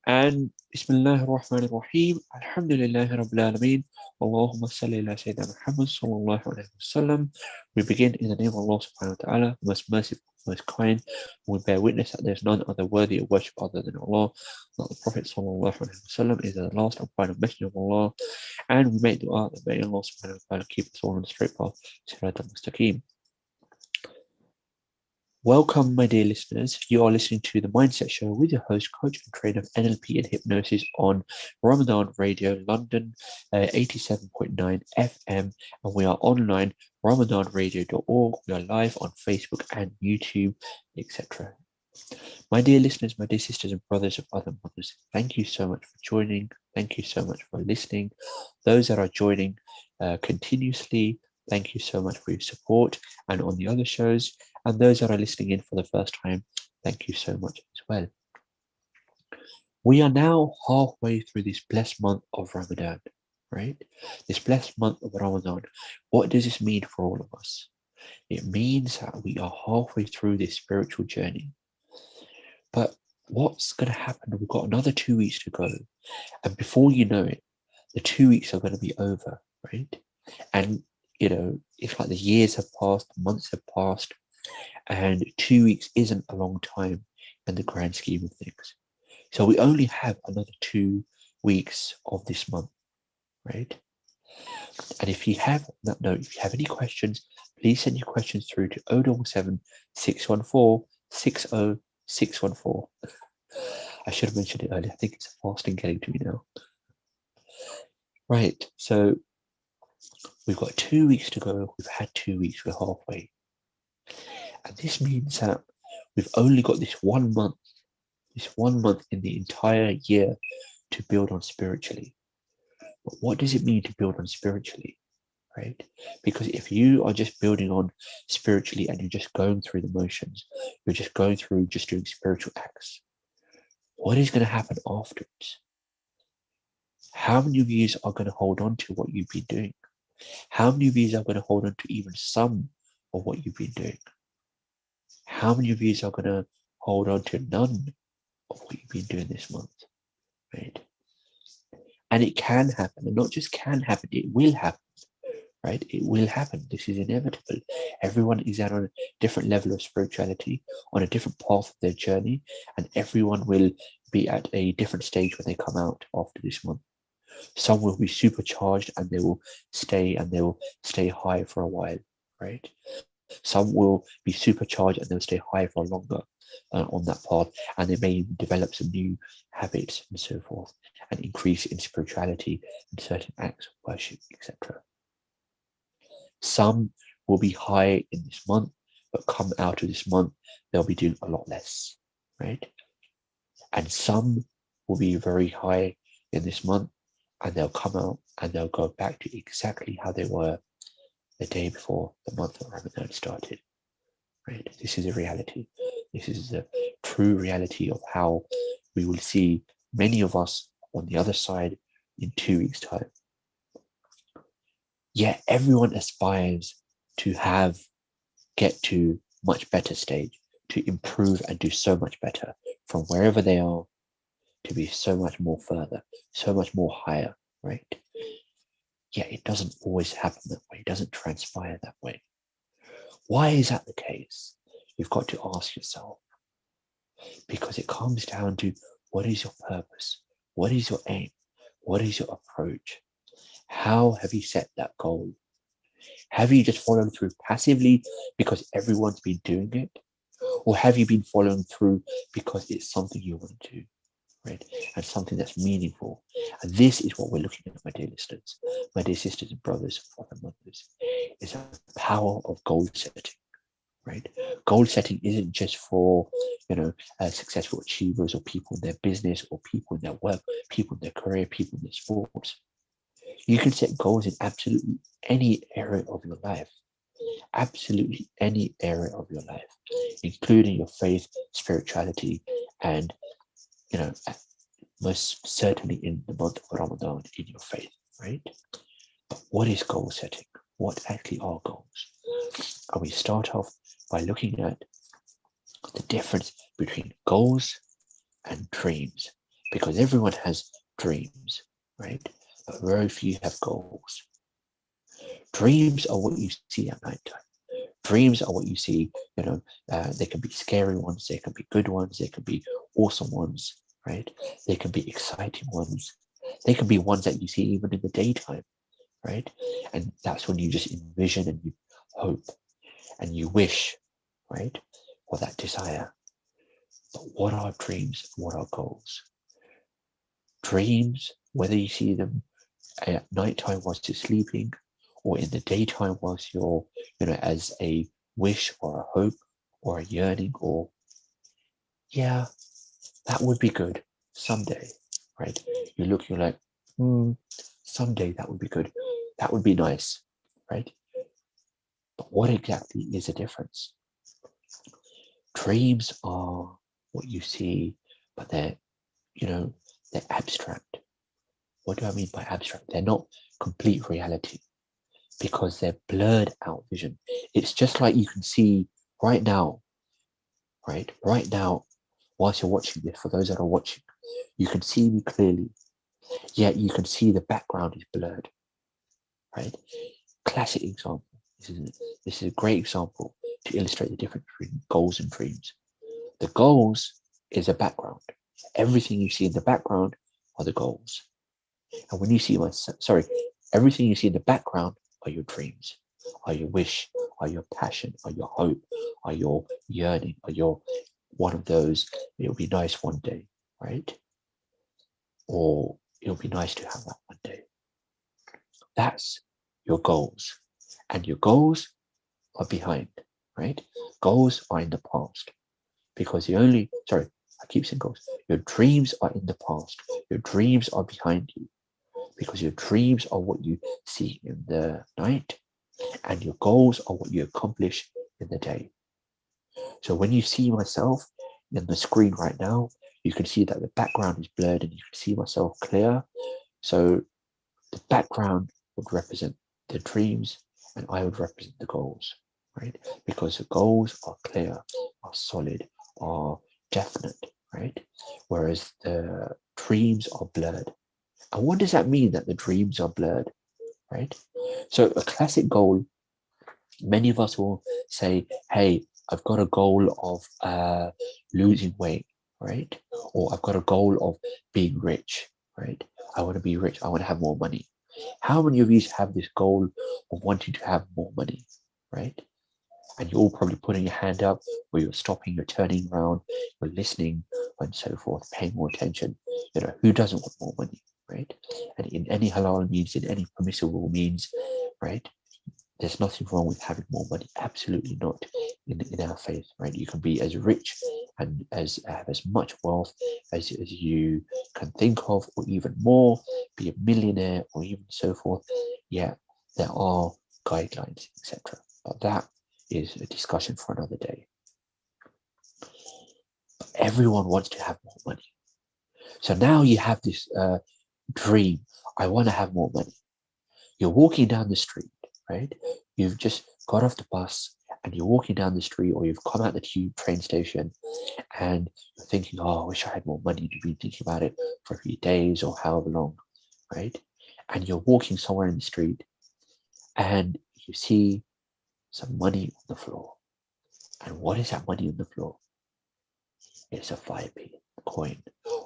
And Bismillah ar-Rahman ar-Rahim, Alhamdulillah Rabbil Alameen, Allahumma salli ala Sayyidina Muhammad sallallahu alayhi wa sallam. We begin in the name of Allah subhanahu wa ta'ala, the most merciful, most kind. We bear witness that there is none other worthy of worship other than Allah, that the Prophet sallallahu alayhi wa sallam is the last and final messenger of Allah. And we make dua that may Allah subhanahu wa ta'ala keep us all on the straight path, Sirat al-Mustaqim. Welcome, my dear listeners. You are listening to the Mindset Show with your host, coach and trainer of NLP and hypnosis on Ramadan Radio, London, 87.9 FM, and we are online, ramadanradio.org. We are live on Facebook and YouTube, etc. My dear listeners, my dear sisters and brothers of other mothers, thank you so much for joining. Thank you so much for listening. Those that are joining continuously, thank you so much for your support and on the other shows. And those that are listening in for the first time, thank you so much as well. We are now halfway through this blessed month of Ramadan, right? This blessed month of Ramadan. What does this mean for all of us? It means that we are halfway through this spiritual journey. But what's going to happen? We've got another 2 weeks to go. And before you know it, the 2 weeks are going to be over, right? And, it's like the years have passed, the months have passed, and 2 weeks isn't a long time in the grand scheme of things. So we only have another 2 weeks of this month, right? And if you have any questions, please send your questions through to 077 614 60614. I should have mentioned it earlier. I think it's fasting getting to me now. Right, so we've got 2 weeks to go. We've had 2 weeks, we're halfway. And this means that we've only got this 1 month in the entire year to build on spiritually. But what does it mean to build on spiritually, right? Because if you are just building on spiritually and you're just going through the motions, you're just going through just doing spiritual acts, what is going to happen afterwards? How many of you are going to hold on to what you've been doing? How many of you are going to hold on to even some of what you've been doing? How many of you are going to hold on to none of what you've been doing this month, right? And it can happen, and not just can happen, it will happen, right? It will happen. This is inevitable. Everyone is at a different level of spirituality, on a different path of their journey, and everyone will be at a different stage when they come out after this month. Some will be supercharged and they will stay high for a while, right? Some will be supercharged and they'll stay high for longer on that path, and they may develop some new habits and so forth, and increase in spirituality and certain acts of worship, etc. Some will be high in this month, but come out of this month, they'll be doing a lot less, right? And some will be very high in this month, and they'll come out and they'll go back to exactly how they were the day before the month of Ramadan started, right? This is a reality. This is the true reality of how we will see many of us on the other side in 2 weeks' time. Yet everyone aspires to get to much better stage, to improve and do so much better from wherever they are, to be so much more further, so much more higher, right? Yet it doesn't always happen that way. It doesn't transpire that way. Why is that the case? You've got to ask yourself. Because it comes down to, what is your purpose? What is your aim? What is your approach? How have you set that goal? Have you just followed through passively because everyone's been doing it? Or have you been following through because it's something you want to do, right? And something that's meaningful. And this is what we're looking at, my dear listeners, my dear sisters and brothers, father and mothers, is the power of goal setting. Right? Goal setting isn't just for, successful achievers or people in their business or people in their work, people in their career, people in their sports. You can set goals in absolutely any area of your life. Absolutely any area of your life, including your faith, spirituality, and, most certainly in the month of Ramadan, in your faith, right? But what is goal setting? What actually are goals? And we start off by looking at the difference between goals and dreams, because everyone has dreams, right? But very few have goals. Dreams are what you see at night time. Dreams are what you see, they can be scary ones, they can be good ones, they can be awesome ones, right? They can be exciting ones. They can be ones that you see even in the daytime, right? And that's when you just envision and you hope and you wish, right? For that desire. But what are dreams? What are goals? Dreams, whether you see them at nighttime whilst you're sleeping or in the daytime whilst you're, as a wish or a hope or a yearning, or yeah, that would be good someday, right? You're looking like, someday that would be good. That would be nice, right? But what exactly is the difference? Dreams are what you see, but they're abstract. What do I mean by abstract? They're not complete reality because they're blurred out vision. It's just like you can see right now, right? Right now, whilst you're watching this, for those that are watching, you can see me clearly, yet you can see the background is blurred, right? Classic example. This is a great example to illustrate the difference between goals and dreams. The goals is a background. Everything you see in the background are the goals. And when you see everything you see in the background are your dreams, are your wish, are your passion, are your hope, are your yearning, are your one of those, it'll be nice one day, right? Or it'll be nice to have that one day. That's your goals. And your goals are behind, right? Goals are in the past. Because I keep saying goals. Your dreams are in the past. Your dreams are behind you. Because your dreams are what you see in the night, and your goals are what you accomplish in the day. So when you see myself in the screen right now, you can see that the background is blurred and you can see myself clear. So the background would represent the dreams and I would represent the goals, right? Because the goals are clear, are solid, are definite, right? Whereas the dreams are blurred. And what does that mean that the dreams are blurred, right? So a classic goal, many of us will say, hey, I've got a goal of losing weight, right? Or I've got a goal of being rich, right? I want to be rich. I want to have more money. How many of you have this goal of wanting to have more money, right? And you're all probably putting your hand up, or you're stopping, you're turning around, you're listening, and so forth, paying more attention. Who doesn't want more money, right? And in any halal means, in any permissible means, right? There's nothing wrong with having more money. Absolutely not in our faith, right? You can be as rich and have as much wealth as you can think of, or even more, be a millionaire, or even so forth. Yeah, there are guidelines, etc. But that is a discussion for another day. But everyone wants to have more money. So now you have this dream. I want to have more money. You're walking down the street, right? You've just got off the bus and you're walking down the street, or you've come out the tube train station and you're thinking, oh, I wish I had more money. You've been thinking about it for a few days or however long, right? And you're walking somewhere in the street and you see some money on the floor. And what is that money on the floor? It's a 5p coin,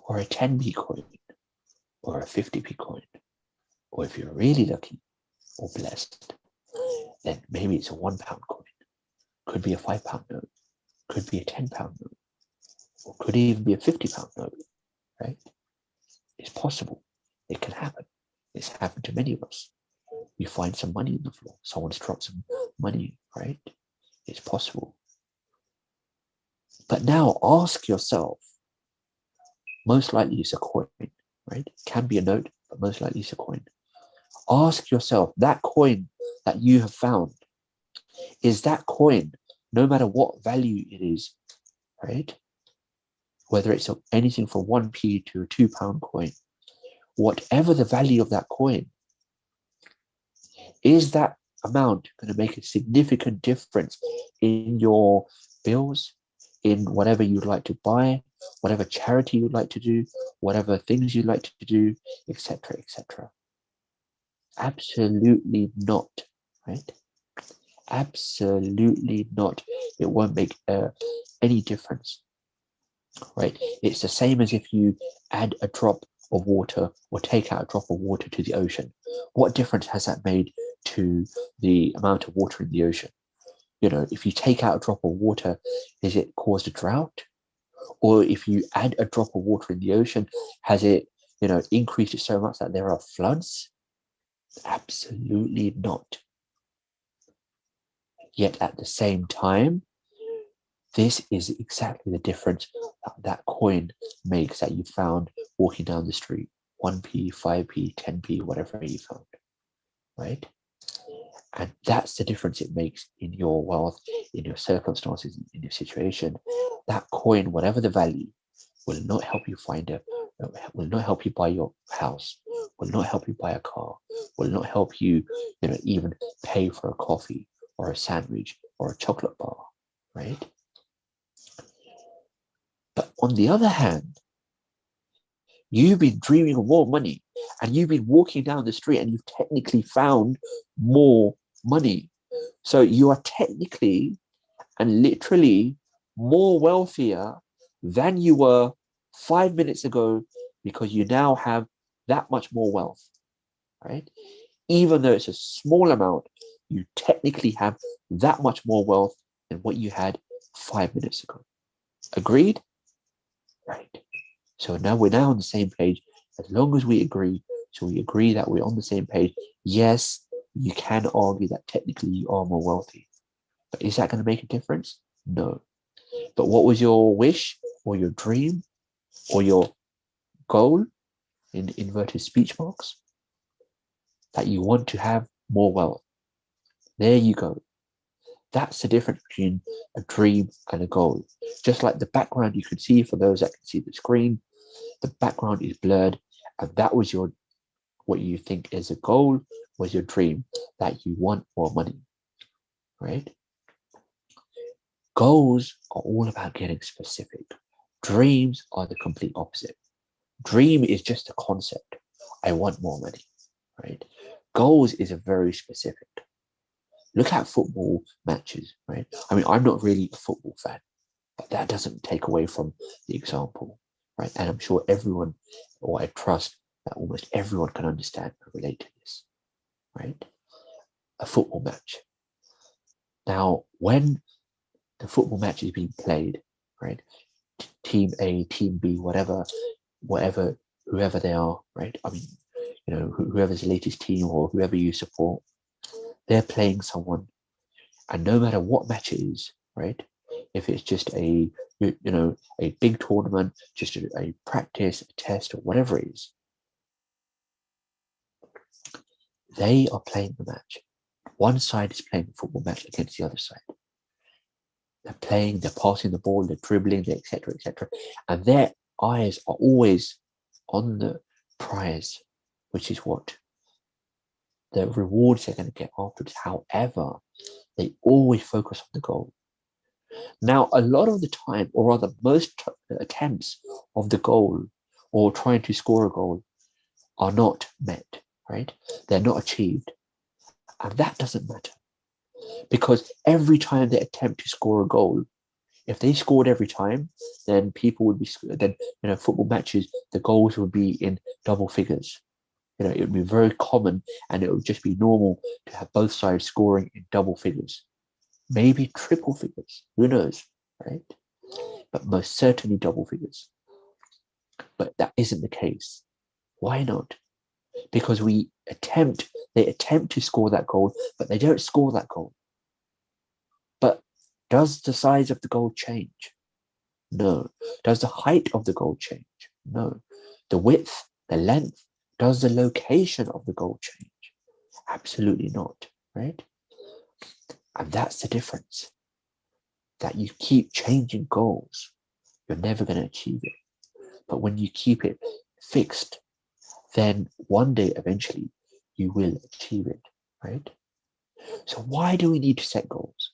or a 10p coin, or a 50p coin. Or if you're really lucky or blessed, then maybe it's a £1 coin. Could be a £5 note, could be a £10 note, or could even be a £50 note, right? It's possible. It can happen. It's happened to many of us. You find some money on the floor. Someone's dropped some money, right? It's possible. But now ask yourself, most likely it's a coin, right? It can be a note, but most likely it's a coin. Ask yourself, that coin that you have found, is that coin, no matter what value it is, right? Whether it's anything from 1p to a £2 coin, whatever the value of that coin, is that amount going to make a significant difference in your bills, in whatever you'd like to buy, whatever charity you'd like to do, whatever things you'd like to do, etc., etc. Absolutely not, right? Absolutely not. It won't make any difference, right? It's the same as if you add a drop of water or take out a drop of water to the ocean. What difference has that made to the amount of water in the ocean? You know, if you take out a drop of water, has it caused a drought? Or if you add a drop of water in the ocean, has it, increased it so much that there are floods? Absolutely not. Yet at the same time, this is exactly the difference that coin makes that you found walking down the street. 1p, 5p, 10p, whatever you found, right? And that's the difference it makes in your wealth, in your circumstances, in your situation. That coin, whatever the value, will not help you will not help you buy your house, will not help you buy a car, will not help you, even pay for a coffee or a sandwich or a chocolate bar, right? But on the other hand, you've been dreaming of more money and you've been walking down the street and you've technically found more money. So you are technically and literally more wealthier than you were 5 minutes ago because you now have that much more wealth, right? Even though it's a small amount, you technically have that much more wealth than what you had 5 minutes ago. Agreed? Right. So now we're on the same page. As long as we agree, so we agree that we're on the same page. Yes, you can argue that technically you are more wealthy. But is that going to make a difference? No. But what was your wish or your dream or your goal in inverted speech marks? That you want to have more wealth. There you go. That's the difference between a dream and a goal. Just like the background you can see, for those that can see the screen, the background is blurred, and that was what you think is a goal, was your dream, that you want more money, right? Goals are all about getting specific. Dreams are the complete opposite. Dream is just a concept. I want more money, right? Goals is a very specific. Look at football matches, right? I mean, I'm not really a football fan, but that doesn't take away from the example, right? And I'm sure everyone, or I trust that almost everyone can understand and relate to this, right? A football match. Now, when the football match is being played, right? Team A, Team B, whatever, whoever they are, right? I mean, whoever's the latest team or whoever you support, they're playing someone, and no matter what match it is, right? If it's just a big tournament, just a practice, a test, or whatever it is, they are playing the match. One side is playing the football match against the other side. They're playing, they're passing the ball, they're dribbling, etc., etc., and their eyes are always on the prize, which is what the rewards they're going to get afterwards. However, they always focus on the goal. Now, a lot of the time, or rather most attempts of the goal or trying to score a goal are not met, right? They're not achieved. And that doesn't matter, because every time they attempt to score a goal, if they scored every time, then football matches, the goals would be in double figures. It would be very common, and it would just be normal to have both sides scoring in double figures, maybe triple figures, who knows, right? But most certainly double figures. But that isn't the case. Why not? Because they attempt to score that goal, but they don't score that goal. But does the size of the goal change? No. Does the height of the goal change? No. The width, the length, does the location of the goal change? Absolutely not, right? And that's the difference. That you keep changing goals, you're never going to achieve it. But when you keep it fixed, then one day eventually you will achieve it, right? So why do we need to set goals?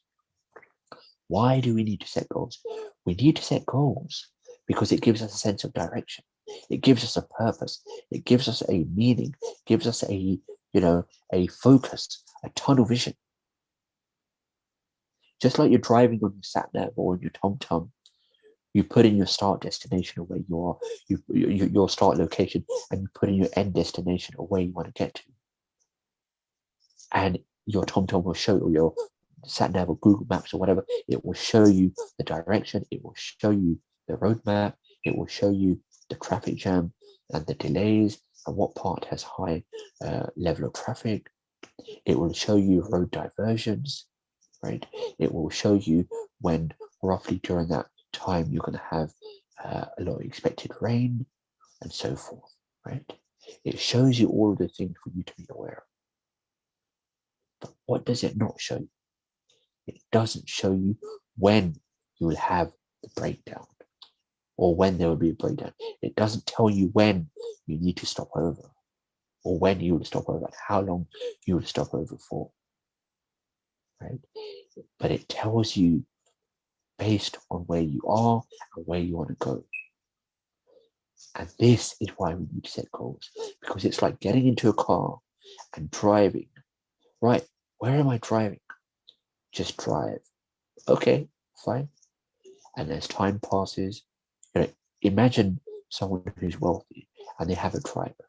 Why do we need to set goals? We need to set goals because it gives us a sense of direction. It gives us a purpose. It gives us a meaning. Gives us a focus, a tunnel vision. Just like you're driving on your sat nav or on your TomTom, you put in your start destination or where you are, your start location, and you put in your end destination or where you want to get to. And your TomTom will show, or your sat nav or Google Maps or whatever, it will show you the direction, it will show you the roadmap, it will show you the traffic jam and the delays and what part has high level of traffic. It will show you road diversions, right? It will show you when roughly during that time you're going to have a lot of expected rain and so forth, right? It shows you all of the things for you to be aware of. But what does it not show you? It doesn't show you when you will have the breakdown or when there will be a breakdown. It doesn't tell you when you need to stop over or when you will stop over and how long you will stop over for, right? But it tells you based on where you are and where you want to go. And this is why we need to set goals, because it's like getting into a car and driving. Right, where am I driving? Just drive. Okay, fine. And as time passes, imagine someone who's wealthy and they have a driver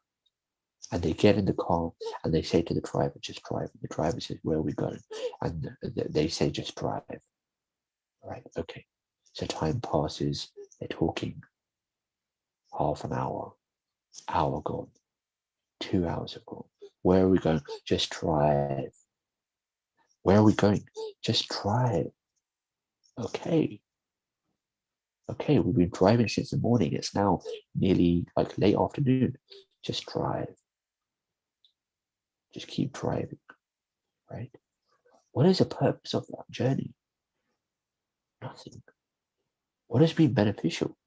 and they get in the car and they say to the driver, just drive. And the driver says, where are we going? And they say, just drive. Right, okay. So time passes, they're talking. Half an hour gone, 2 hours ago. Where are we going? Just drive. Where are we going? Just drive. Okay, we've been driving since the morning. It's now nearly like late afternoon. Just drive. Just keep driving, right? What is the purpose of that journey? Nothing. What has been beneficial?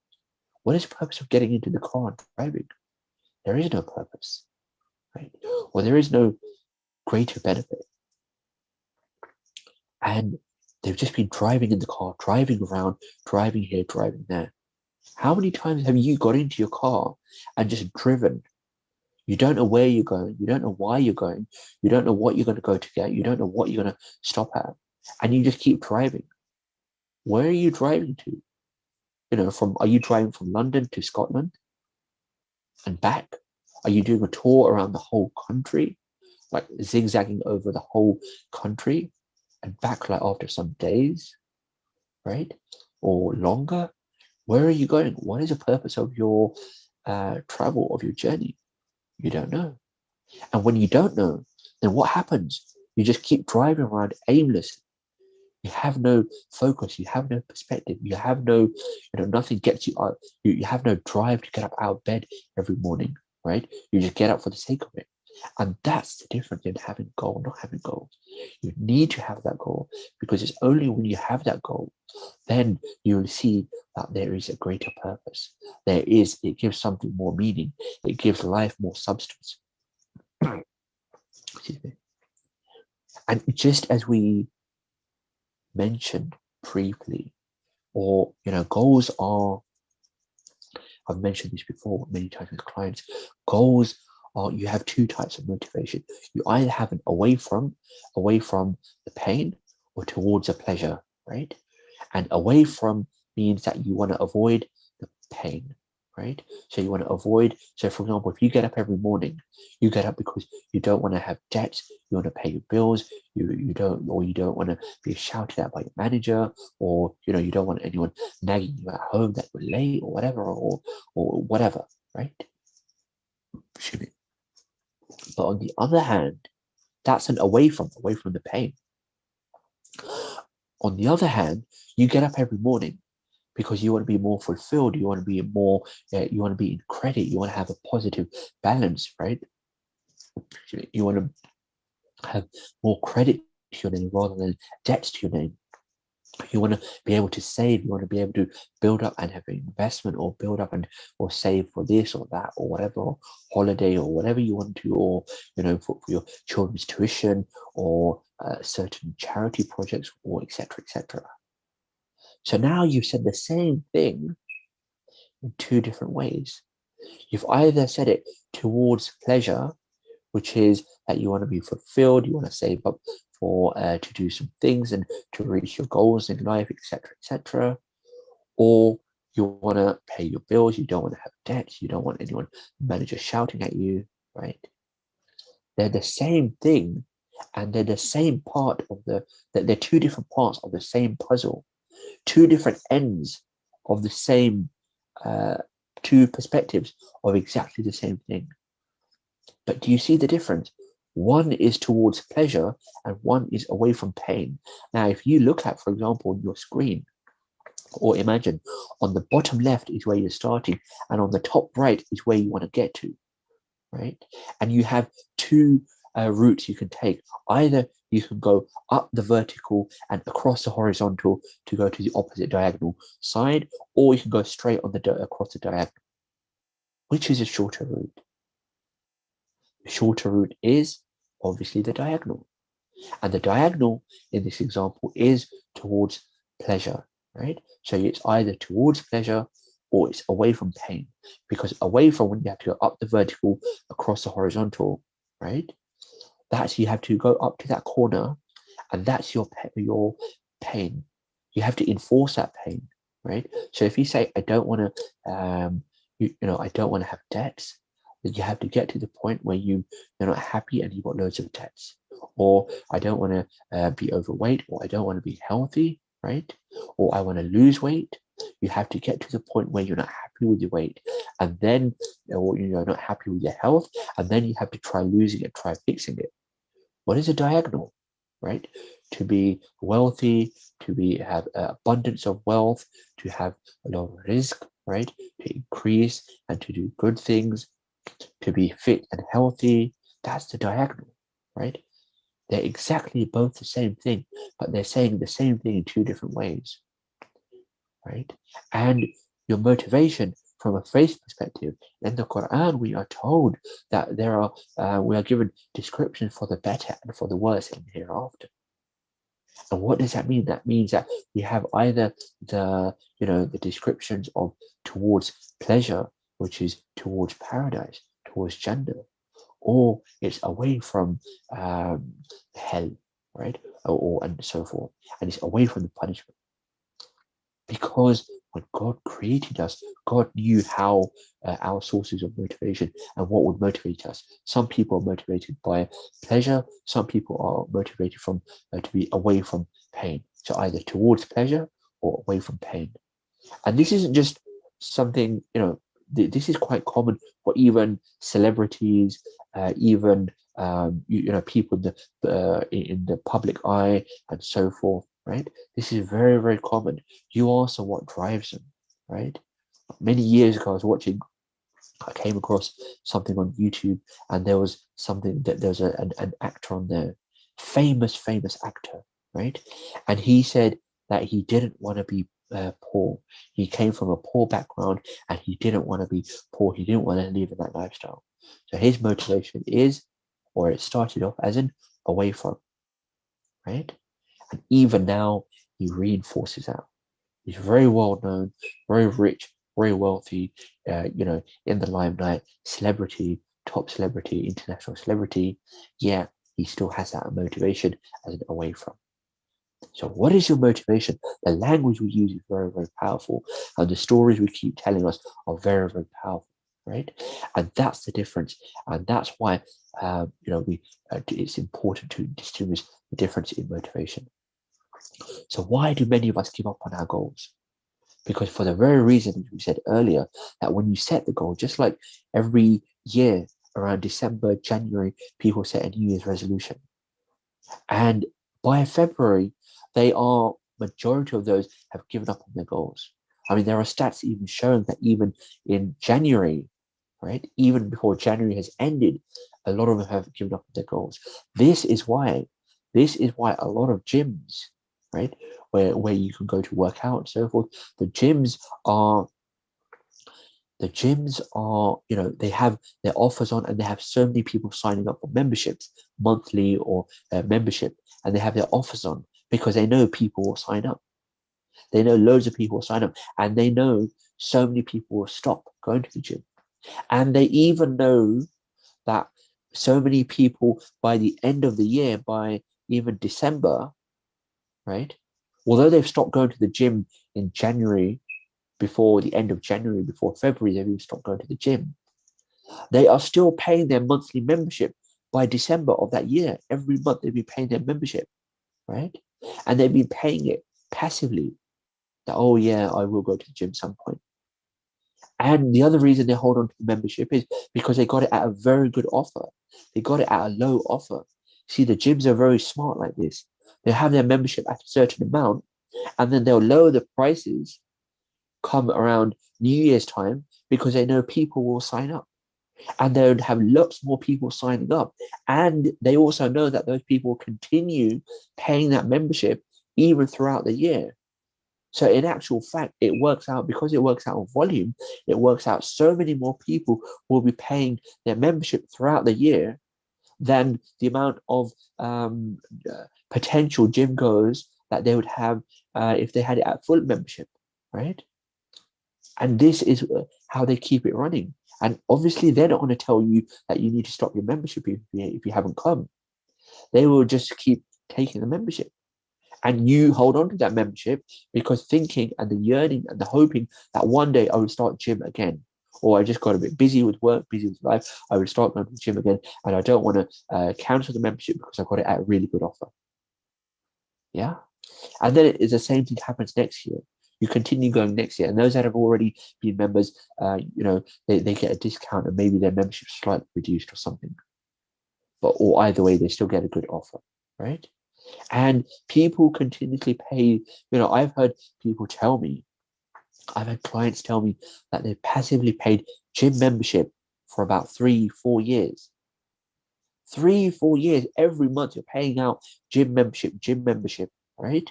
What is the purpose of getting into the car and driving? There is no purpose, right? Or there is no greater benefit. And they've just been driving in the car, driving around, driving here, driving there. How many times have you got into your car and just driven? You don't know where you're going. You don't know why you're going. You don't know what you're going to go to get. You don't know what you're going to stop at. And you just keep driving. Where are you driving to? Are you driving from London to Scotland and back? Are you doing a tour around the whole country? Like zigzagging over the whole country and back like after some days, right? Or longer? Where are you going? What is the purpose of your travel, of your journey? You don't know. And when you don't know, then what happens? You just keep driving around aimlessly. You have no focus. You have no perspective. You have no, nothing gets you out. You have no drive to get up out of bed every morning, right? You just get up for the sake of it. And that's the difference in having a goal, not having goals. You need to have that goal because it's only when you have that goal, then you will see that there is a greater purpose. It gives something more meaning. It gives life more substance. Excuse me. And just as we mentioned briefly, or goals are, I've mentioned this before many times with clients, goals are, you have two types of motivation. You either have an away from the pain or towards a pleasure, right? And away from means that you want to avoid the pain, right? So you want to avoid, so for example, if you get up every morning, you get up because you don't want to have debts, you want to pay your bills, you don't want to be shouted at by your manager, or you don't want anyone nagging you at home that you're late or whatever, or whatever, right? Excuse me. But on the other hand, that's an away from the pain. On the other hand, you get up every morning because you want to be more fulfilled, you want to be more, you want to be in credit, you want to have a positive balance, right? You want to have more credit to your name rather than debts to your name. You want to be able to save, you want to be able to build up and have an investment, or build up or save for this or that or whatever, or holiday or whatever you want to, or for your children's tuition, or certain charity projects, or etc. So now you've said the same thing in two different ways. You've either said it towards pleasure, which is that you want to be fulfilled, you want to save up for to do some things and to reach your goals in life, etc., etc., or you want to pay your bills, you don't want to have debts, you don't want anyone manager shouting at you, right? They're the same thing, and they're the same part of that they're two different parts of the same puzzle, two different ends of the same uh, two perspectives of exactly the same thing. But do you see the difference? One is towards pleasure and one is away from pain. Now, if you look at, for example, your screen, or imagine on the bottom left is where you're starting, and on the top right is where you want to get to, right? And you have two routes you can take. Either you can go up the vertical and across the horizontal to go to the opposite diagonal side, or you can go straight on across the diagonal. Which is a shorter route? The shorter route is obviously the diagonal. And the diagonal in this example is towards pleasure, right? So it's either towards pleasure or it's away from pain. Because away from, when you have to go up the vertical, across the horizontal, right? That's, you have to go up to that corner, and that's your pain. You have to enforce that pain, right? So if you say, I don't want to, I don't want to have debts, then you have to get to the point where you're not happy and you've got loads of debts. Or I don't want to be overweight, or I don't want to be healthy, right? Or I want to lose weight. You have to get to the point where you're not happy with your weight, and then, or you're not happy with your health, and then you have to try losing it, try fixing it. What is a diagonal, right? To be wealthy, to have abundance of wealth, to have a lot of risk, right? To increase and to do good things, to be fit and healthy. That's the diagonal, right? They're exactly both the same thing, but they're saying the same thing in two different ways, right? And your motivation from a faith perspective, in the Quran, we are told that we are given descriptions for the better and for the worse in the hereafter. And what does that mean? That means that we have either the descriptions of towards pleasure, which is towards paradise, towards Jannah, or it's away from hell, right? And so forth, and it's away from the punishment. Because when God created us, God knew how our sources of motivation and what would motivate us. Some people are motivated by pleasure. Some people are motivated from to be away from pain. So either towards pleasure or away from pain. And this isn't just something, this is quite common for even celebrities, even people in the public eye and so forth, right? This is very, very common. You answer what drives them, right? Many years ago, I came across something on YouTube, and there was an actor on there, famous actor, right? And he said that he didn't want to be poor. He came from a poor background, and he didn't want to be poor. He didn't want to live in that lifestyle. So his motivation is, or it started off as an away from, right? And even now, he reinforces that. He's very well known, very rich, very wealthy, in the limelight, celebrity, top celebrity, international celebrity. Yeah, he still has that motivation as an away from. So what is your motivation? The language we use is very, very powerful. And the stories we keep telling us are very, very powerful, right? And that's the difference. And that's why, it's important to distinguish the difference in motivation. So why do many of us give up on our goals? Because for the very reason we said earlier, that when you set the goal, just like every year around December, January, people set a New Year's resolution. And by February, majority of those have given up on their goals. I mean, there are stats even showing that even in January, right, even before January has ended, a lot of them have given up on their goals. This is why a lot of gyms, right, where you can go to work out and so forth, the gyms are, they have their offers on, and they have so many people signing up for memberships, monthly or membership, and they have their offers on because they know people will sign up. They know loads of people will sign up, and they know so many people will stop going to the gym. And they even know that so many people by the end of the year, by even December, right? Although they've stopped going to the gym in January, before the end of January, before February, they've even stopped going to the gym. They are still paying their monthly membership by December of that year. Every month they've been paying their membership, right? And they've been paying it passively. That, oh yeah, I will go to the gym some point. And the other reason they hold on to the membership is because they got it at a very good offer. They got it at a low offer. See, the gyms are very smart like this. They have their membership at a certain amount, and then they'll lower the prices come around New Year's time because they know people will sign up. And they would have lots more people signing up. And they also know that those people continue paying that membership even throughout the year. So in actual fact, it works out, because it works out on volume, it works out so many more people will be paying their membership throughout the year than the amount of potential gym goers that they would have if they had it at full membership, right? And this is how they keep it running. And obviously, they're not going to tell you that you need to stop your membership if you haven't come. They will just keep taking the membership. And you hold on to that membership because thinking and the yearning and the hoping that one day I will start gym again. Or I just got a bit busy with work, busy with life. I will start going to the gym again. And I don't want to cancel the membership because I got it at a really good offer. Yeah. And then the same thing happens next year. You continue going next year. And those that have already been members, they get a discount and maybe their membership slightly reduced or something. Or either way, they still get a good offer, right? And people continuously pay. I've heard people tell me, I've had clients tell me that they've passively paid gym membership for about 3-4 years. 3-4 years, every month you're paying out gym membership, right?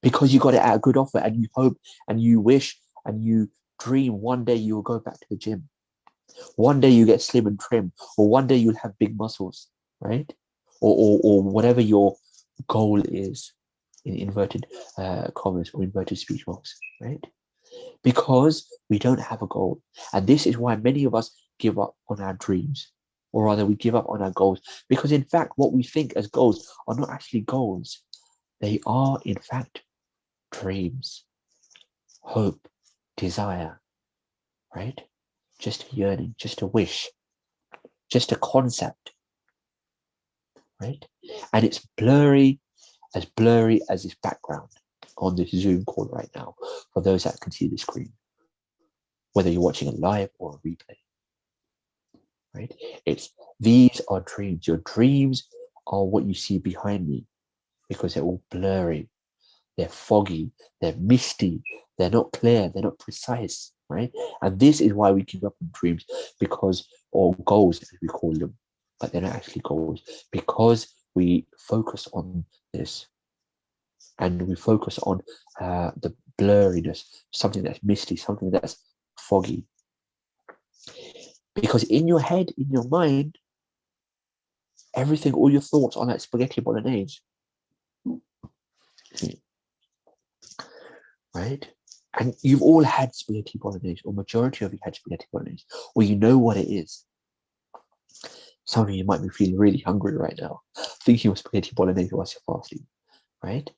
Because you got it at a good offer and you hope and you wish and you dream one day you will go back to the gym. One day you get slim and trim, or one day you'll have big muscles, right? Or whatever your goal is, in inverted commas or inverted speech marks, right? Because we don't have a goal. And this is why many of us give up on our dreams, or rather we give up on our goals, because in fact what we think as goals are not actually goals. They are in fact dreams, hope, desire, right? Just a yearning, just a wish, just a concept, right? And it's blurry as this background on this Zoom call right now, for those that can see the screen, whether you're watching a live or a replay, right? These are dreams. Your dreams are what you see behind me, because they're all blurry, they're foggy, they're misty, they're not clear, they're not precise, right? And this is why we give up on dreams, or goals as we call them, but they're not actually goals, because we focus on this. And we focus on the blurriness, something that's misty, something that's foggy. Because in your head, in your mind, everything, all your thoughts are like spaghetti bolognese. Right? And you've all had spaghetti bolognese, or majority of you had spaghetti bolognese, or you know what it is. Some of you might be feeling really hungry right now, thinking of spaghetti bolognese whilst you're fasting, right?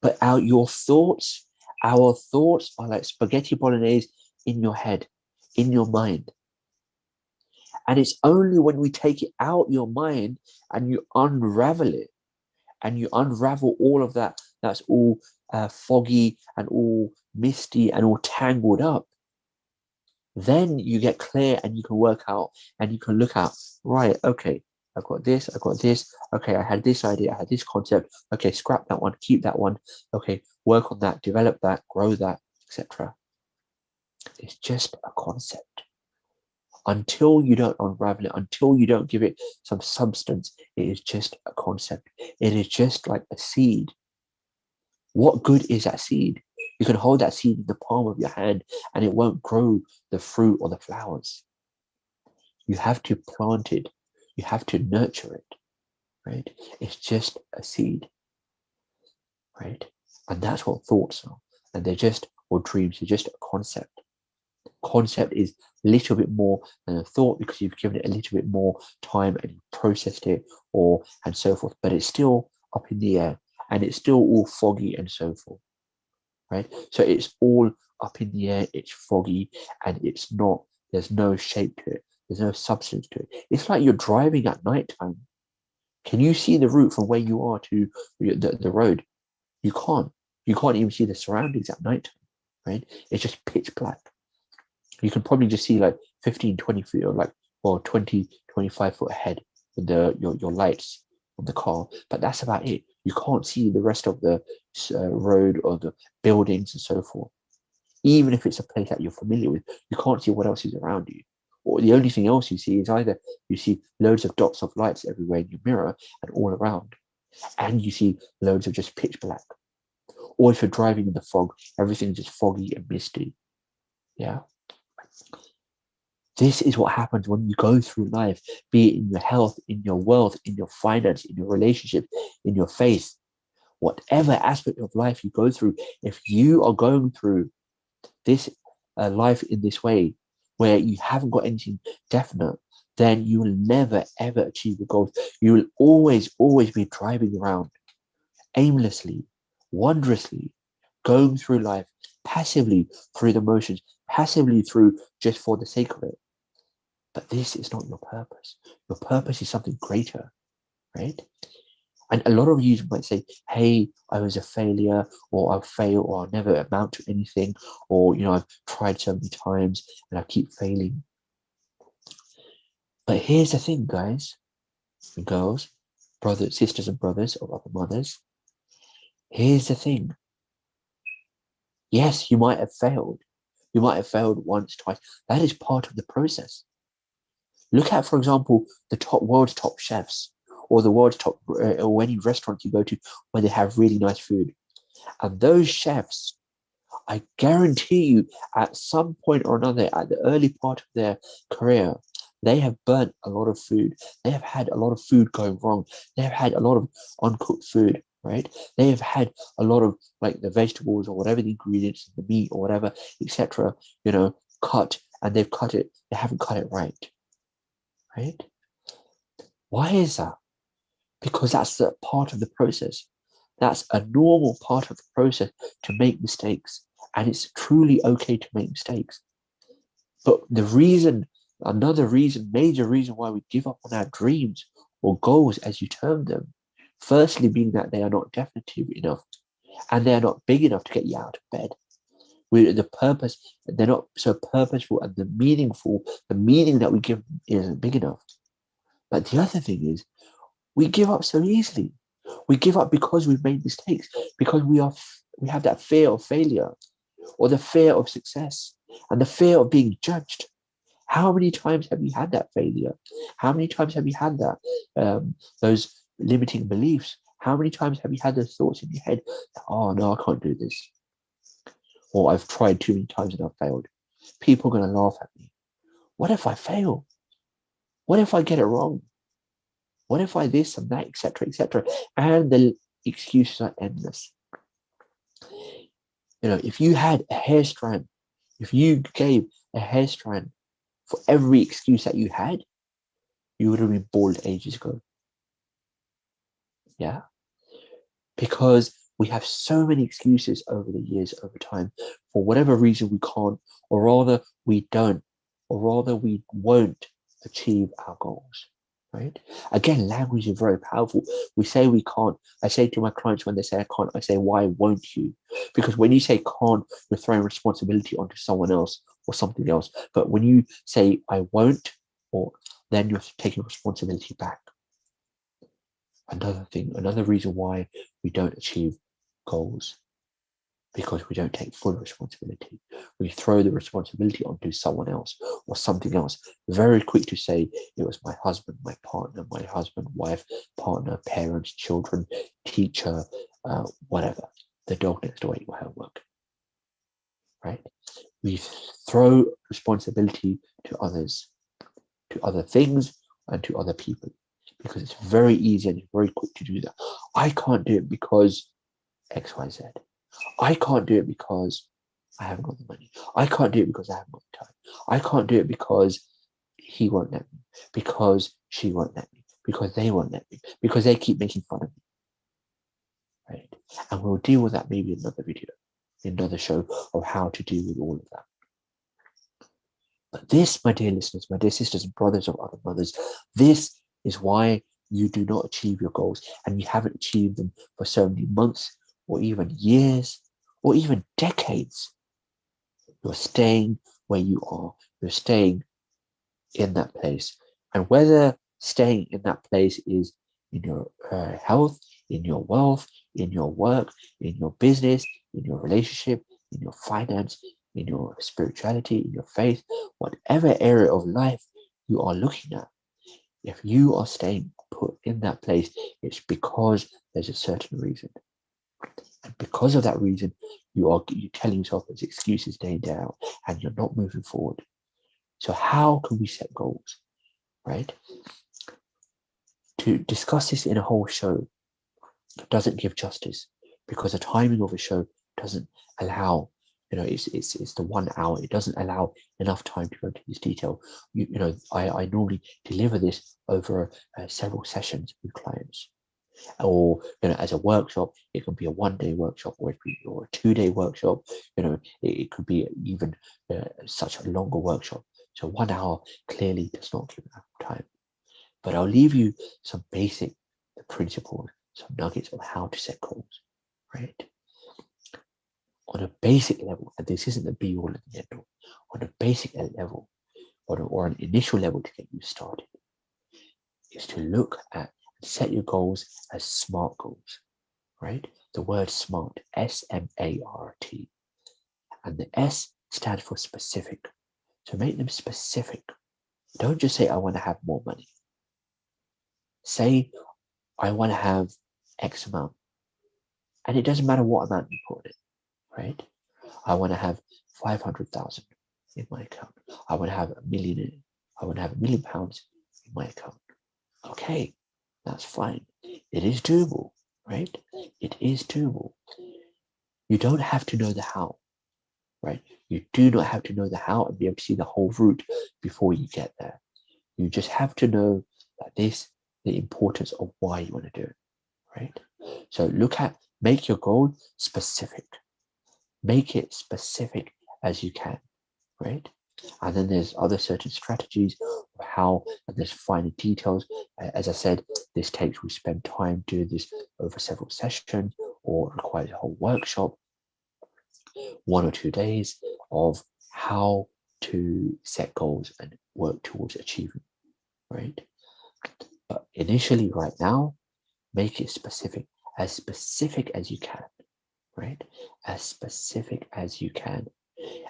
But our thoughts are like spaghetti bolognese in your head, in your mind. And it's only when we take it out your mind and you unravel it, and you unravel all of that, that's all foggy and all misty and all tangled up, then you get clear and you can work out and you can look out, right, okay, I've got this, okay, I had this idea, I had this concept, okay, scrap that one, keep that one, okay, work on that, develop that, grow that, etc. It's just a concept. Until you don't unravel it, until you don't give it some substance, it is just a concept. It is just like a seed. What good is that seed? You can hold that seed in the palm of your hand and it won't grow the fruit or the flowers. You have to plant it. You have to nurture it, right? It's just a seed, right? And that's what thoughts are. And they're just or dreams are just a concept. Concept is a little bit more than a thought because you've given it a little bit more time and you processed it and so forth, but it's still up in the air and it's still all foggy and so forth, right? So it's all up in the air, it's foggy, and there's no shape to it, there's no substance to it. It's like you're driving at night time. Can you see the route from where you are to the road? You can't. You can't even see the surroundings at night time, right? It's just pitch black. You can probably just see like 15, 20 feet or 20, 25 foot ahead with your lights on the car, but that's about it. You can't see the rest of the road or the buildings and so forth. Even if it's a place that you're familiar with, you can't see what else is around you. Or the only thing else you see is either you see loads of dots of lights everywhere in your mirror and all around, and you see loads of just pitch black. Or if you're driving in the fog, everything's just foggy and misty. Yeah. This is what happens when you go through life, be it in your health, in your wealth, in your finance, in your relationship, in your faith, whatever aspect of life you go through. If you are going through this life in this way, where you haven't got anything definite, then you will never ever achieve your goals. You will always be driving around aimlessly, wondrously, going through life passively through the motions, passively through just for the sake of it. But this is not your purpose. Your purpose is something greater, right? And a lot of you might say, hey, I was a failure, or I'll fail, or I'll never amount to anything, or, I've tried so many times and I keep failing. But here's the thing, guys and girls, brothers, sisters and brothers of other mothers. Here's the thing. Yes, you might have failed. You might have failed once, twice. That is part of the process. Look at, for example, world's top chefs, or the world's top, or any restaurant you go to where they have really nice food. And those chefs, I guarantee you, at some point or another, at the early part of their career, they have burnt a lot of food. They have had a lot of food going wrong. They have had a lot of uncooked food, right? They have had a lot of like the vegetables or whatever the ingredients, the meat or whatever, etc., cut, and they've cut it. They haven't cut it right. Right? Why is that? Because that's the part of the process. That's a normal part of the process to make mistakes. And it's truly okay to make mistakes. But major reason why we give up on our dreams or goals, as you term them, firstly being that they are not definitive enough and they're not big enough to get you out of bed. They're not so purposeful, and the meaning that we give isn't big enough. But the other thing is, we give up so easily. We give up because we've made mistakes, because we have that fear of failure, or the fear of success, and the fear of being judged. How many times have you had that failure? How many times have you had those limiting beliefs? How many times have you had those thoughts in your head? Oh no, I can't do this. Or I've tried too many times and I've failed. People are going to laugh at me. What if I fail? What if I get it wrong? What if I this and that, etc., etc.? And the excuses are endless. If you had a hair strand, if you gave a hair strand for every excuse that you had, you would have been bald ages ago. Yeah. Because we have so many excuses over the years, over time, for whatever reason we can't, or rather we don't, or rather we won't achieve our goals. Right? Again, language is very powerful. We say we can't. I say to my clients when they say I can't, I say, why won't you? Because when you say can't, you're throwing responsibility onto someone else or something else. But when you say I won't, then you're taking responsibility back. Another reason why we don't achieve goals, because we don't take full responsibility. We throw the responsibility onto someone else or something else. Very quick to say it was my husband, my partner, my husband, wife, partner, parents, children, teacher, whatever. The dog next door ate my homework. Right? We throw responsibility to others, to other things, and to other people, because it's very easy and very quick to do that. I can't do it because X, Y, Z. I can't do it because I haven't got the money. I can't do it because I haven't got the time. I can't do it because he won't let me, because she won't let me, because they won't let me, because they keep making fun of me, right? And we'll deal with that maybe in another video, in another show of how to deal with all of that. But this, my dear listeners, my dear sisters and brothers of other mothers, this is why you do not achieve your goals, and you haven't achieved them for so many months or even years or even decades. You're staying where you are. You're staying in that place. And whether staying in that place is in your health, in your wealth, in your work, in your business, in your relationship, in your finance, in your spirituality, in your faith, whatever area of life you are looking at, if you are staying put in that place, it's because there's a certain reason. And because of that reason, you're telling yourself there's excuses day in, day out, and you're not moving forward. So how can we set goals, right? To discuss this in a whole show doesn't give justice, because the timing of a show doesn't allow, it's the 1 hour. It doesn't allow enough time to go into this detail. I normally deliver this over several sessions with clients, or as a workshop. It can be a 1-day workshop, or a 2-day workshop. It could be even such a longer workshop. So 1 hour clearly does not give enough time. But I'll leave you some basic principles, some nuggets of how to set goals, right? On a basic level, and this isn't the be all and the end all, on a basic level, or an initial level to get you started, is to look at and set your goals as SMART goals, right? The word SMART, SMART, and the S stands for specific. So make them specific. Don't just say, I want to have more money. Say, I want to have X amount. And it doesn't matter what amount you put in, right? I want to have 500,000 in my account. I want to have a million. I want to have £1 million in my account. Okay, that's fine. It is doable, right? It is doable. You don't have to know the how, right? You do not have to know the how and be able to see the whole route before you get there. You just have to know that the importance of why you want to do it, right? So make your goal specific. Make it specific as you can, right? And then there's other certain strategies of how, and there's finer details. As I said, we spend time doing this over several sessions, or requires a whole workshop, 1 or 2 days of how to set goals and work towards achieving, right? But initially, right now, make it specific as you can, right? As specific as you can,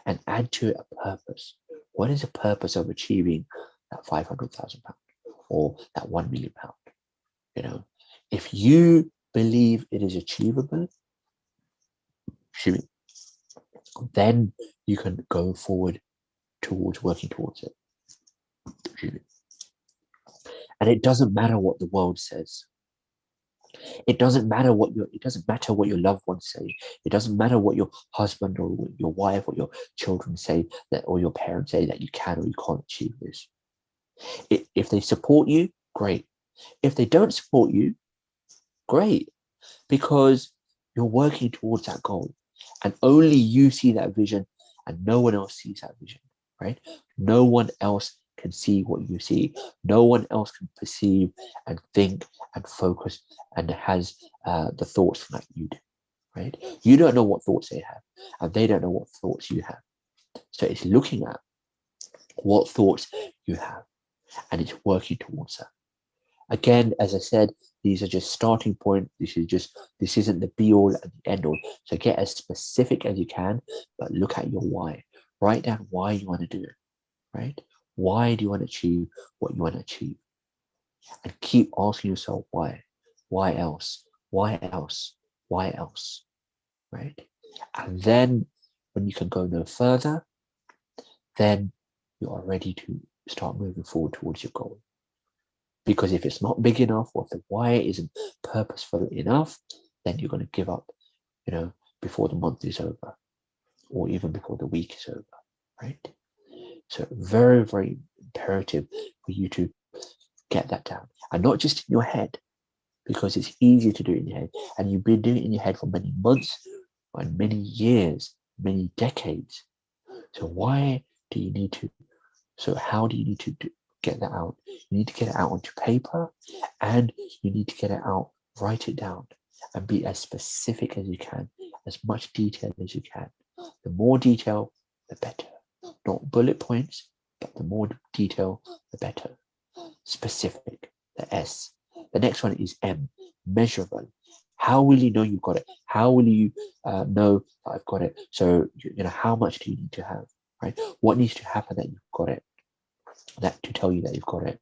and add to it a purpose. What is the purpose of achieving that £500,000 or that £1 million? If you believe it is achievable, then you can go forward towards working towards it. And it doesn't matter what the world says. It doesn't matter what your loved ones say. It doesn't matter what your husband or your wife or your children say, or your parents say, that you can or you can't achieve this. If they support you, great. If they don't support you, great, because you're working towards that goal, and only you see that vision, and no one else sees that vision, right? No one else can see what you see. No one else can perceive and think and focus and has the thoughts like you do, right? You don't know what thoughts they have, and they don't know what thoughts you have. So it's looking at what thoughts you have, and it's working towards that. Again, as I said, these are just starting point. This isn't the be all and the end all. So get as specific as you can, but look at your why. Write down why you want to do it, right? Why do you want to achieve what you want to achieve? And keep asking yourself why. Why else? Why else? Why else? Right? And then when you can go no further, then you are ready to start moving forward towards your goal. Because if it's not big enough, or if the why isn't purposeful enough, then you're going to give up, before the month is over. or even before the week is over, right? So very, very imperative for you to get that down, and not just in your head, because it's easier to do it in your head, and you've been doing it in your head for many months and many years, many decades. So why do you need to? So how do you need to get that out? You need to get it out onto paper, and you need to get it out, write it down, and be as specific as you can, as much detail as you can. The more detail, the better. Not bullet points, but the more detail, the better. Specific, the S. The next one is M, measurable. How will you know you've got it? How will you know that I've got it? So, how much do you need to have, right? What needs to happen that you've got it? That to tell you that you've got it.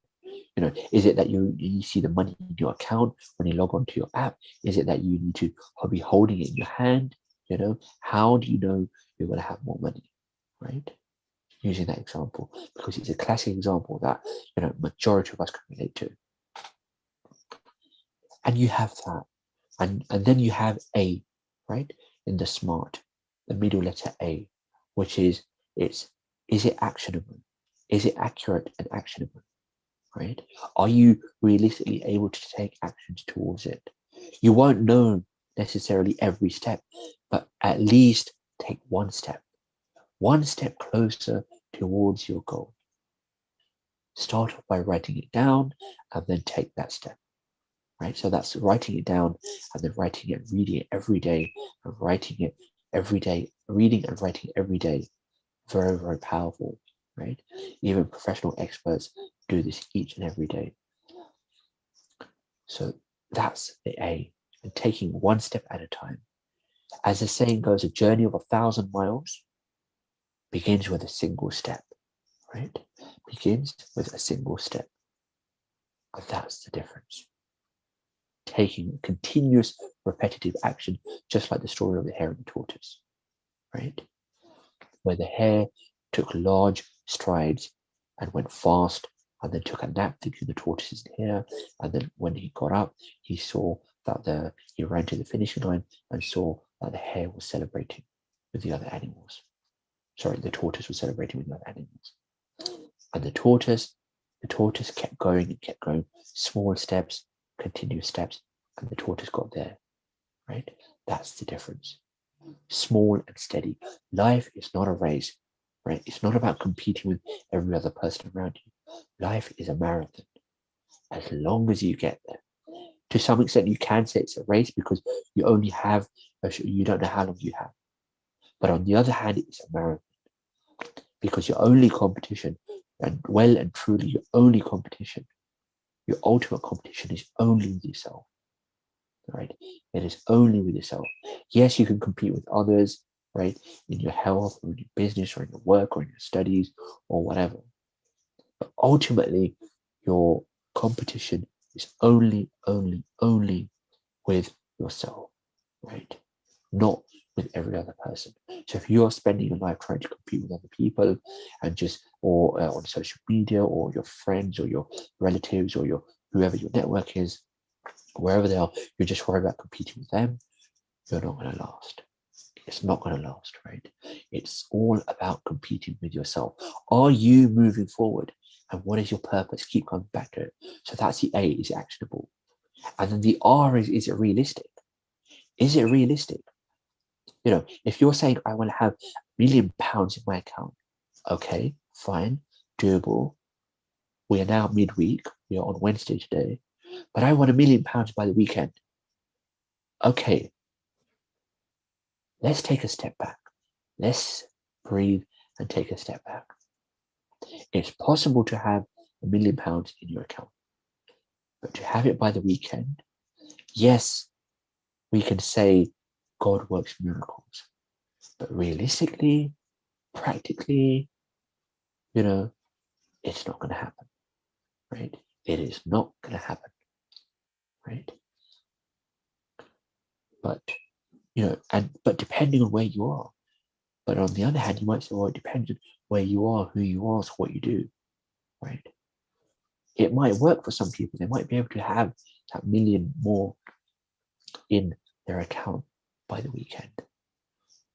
Is it that you see the money in your account when you log onto your app? Is it that you need to be holding it in your hand? How do you know you're going to have more money, right? Using that example, because it's a classic example that majority of us can relate to. And you have that, and then you have A, right, in the SMART, the middle letter A, which is is it actionable? Is it accurate and actionable? Right? Are you realistically able to take actions towards it? You won't know necessarily every step, but at least take one step closer towards your goal. Start off by writing it down and then take that step, right? So that's writing it down and then writing it, reading it every day, and writing it every day, reading and writing every day. Very, very powerful, right? Even professional experts do this each and every day. So that's the A, and taking one step at a time. As the saying goes, a journey of 1,000 miles begins with a single step, right? Begins with a single step. And that's the difference. Taking continuous repetitive action, just like the story of the hare and the tortoise, right? Where the hare took large strides and went fast, and then took a nap thinking the tortoise is here. And then when he got up, he saw that he ran to the finishing line and saw that the hare was celebrating with the other animals. Sorry, the tortoise was celebrating with the other animals. And the tortoise kept going and kept going, small steps, continuous steps, and the tortoise got there, right? That's the difference. Small and steady. Life is not a race, right? It's not about competing with every other person around you. Life is a marathon. As long as you get there. To some extent, you can say it's a race because you only have, you don't know how long you have. But on the other hand, it's a marathon because your only competition, and well and truly your only competition, your ultimate competition is only with yourself, right? It is only with yourself. Yes, you can compete with others, right? In your health or in your business or in your work or in your studies or whatever. But ultimately, your competition is only with yourself, right? Not with every other person. So if you're spending your life trying to compete with other people and or on social media or your friends or your relatives or your whoever your network is, wherever they are, you're just worried about competing with them, you're not going to last. It's not going to last, right? It's all about competing with yourself. Are you moving forward? And what is your purpose? Keep coming back to it. So that's the A, is it actionable? And then the R is it realistic? Is it realistic? If you're saying, I want to have £1 million in my account, okay, fine, doable. We are now midweek. We are on Wednesday today. But I want £1 million by the weekend. Okay, let's take a step back. Let's breathe and take a step back. It's possible to have £1 million in your account, but to have it by the weekend, yes, we can say God works miracles, but realistically, practically, it's not going to happen, right? It is not going to happen, right? But, but depending on where you are, but on the other hand, you might say, well, it depends on where you are, who you are, so what you do, right? It might work for some people. They might be able to have that million more in their account by the weekend.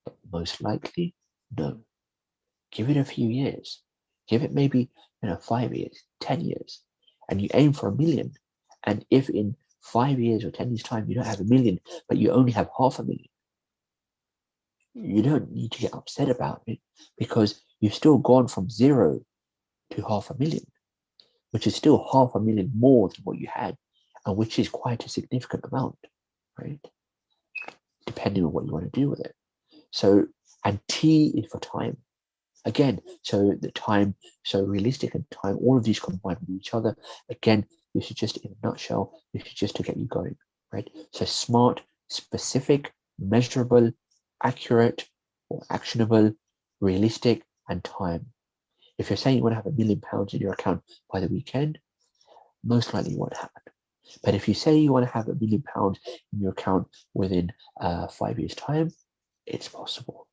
But most likely, No. Give it a few years. Give it maybe 5 years, 10 years, and you aim for 1 million. And if in 5 years or 10 years time you don't have 1 million, but you only have 500,000, you don't need to get upset about it, because you've still gone from 0 to 500,000, which is still 500,000 more than what you had, and which is quite a significant amount, right? Depending on what you want to do with it. So, and T is for time. Again, so the time, so realistic and time, all of these combined with each other. Again, this is just in a nutshell, this is just to get you going, right? So smart, specific, measurable, accurate, or actionable, realistic, and time. If you're saying you want to have £1 million in your account by the weekend, most likely it won't happen. But if you say you want to have £1 million in your account within 5 years' time, it's possible.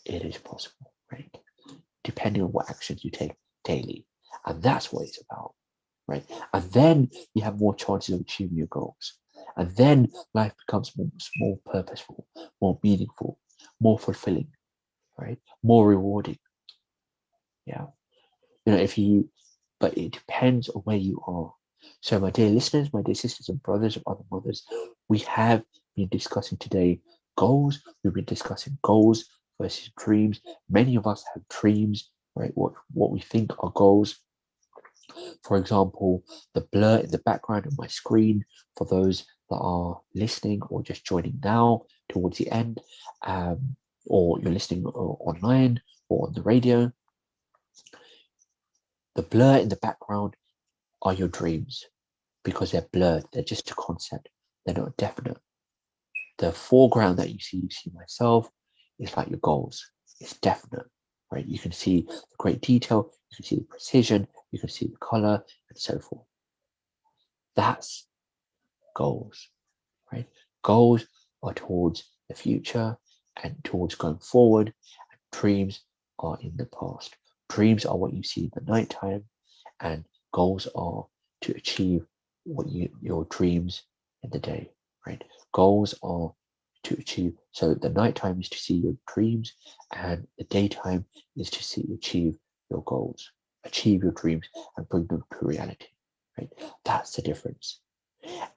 It is possible, right? Depending on what actions you take daily. And that's what it's about, right? And then you have more chances of achieving your goals. And then life becomes more purposeful, more meaningful, more fulfilling, right? More rewarding. Yeah. But it depends on where you are. So my dear listeners, my dear sisters and brothers and other mothers, we have been discussing today goals. We've been discussing goals versus dreams. Many of us have dreams, right? What we think are goals. For example, the blur in the background of my screen, for those that are listening or just joining now towards the end, or you're listening online or on the radio, the blur in the background are your dreams, because they're blurred. They're just a concept. They're not definite. The foreground that you see myself, is like your goals. It's definite, right? You can see the great detail, you can see the precision, you can see the color, and so forth. That's goals, right? Goals are towards the future and towards going forward. And dreams are in the past. Dreams are what you see in the nighttime, and goals are to achieve your dreams in the day, right? Goals are to achieve. So the nighttime is to see your dreams, and the daytime is to achieve your goals, achieve your dreams, and bring them to reality, right? That's the difference.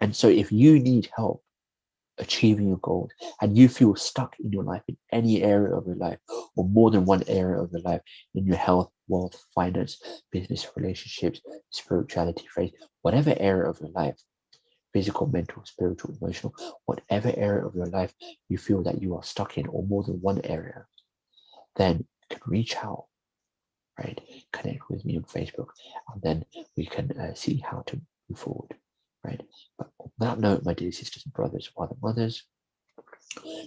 And so if you need help achieving your goals, and you feel stuck in your life, in any area of your life, or more than one area of your life, in your health, wealth, finance, business, relationships, spirituality, faith, whatever area of your life, physical, mental, spiritual, emotional, whatever area of your life you feel that you are stuck in, or more than one area, then you can reach out, right? Connect with me on Facebook, and then we can see how to move forward, right? But on that note, my dear sisters and brothers, other mothers,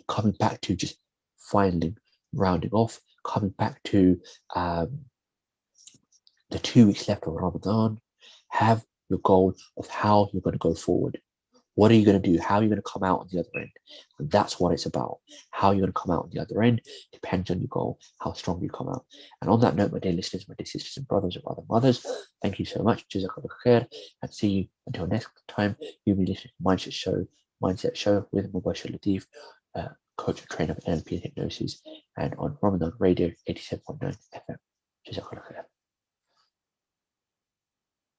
coming back to just finally rounding off, coming back to the 2 weeks left of Ramadan, have your goal of how you're going to go forward. What are you going to do? How are you going to come out on the other end? And that's what it's about. How you're going to come out on the other end depends on your goal, how strong you come out. And on that note, my dear listeners, my dear sisters and brothers and other mothers, thank you so much. Jazakallah khair, and see you until next time. You'll be listening to Mindset Show with Mubashir Latif, coach and trainer of NLP and hypnosis, and on Ramadan Radio 87.9 FM. Jazakallah khair.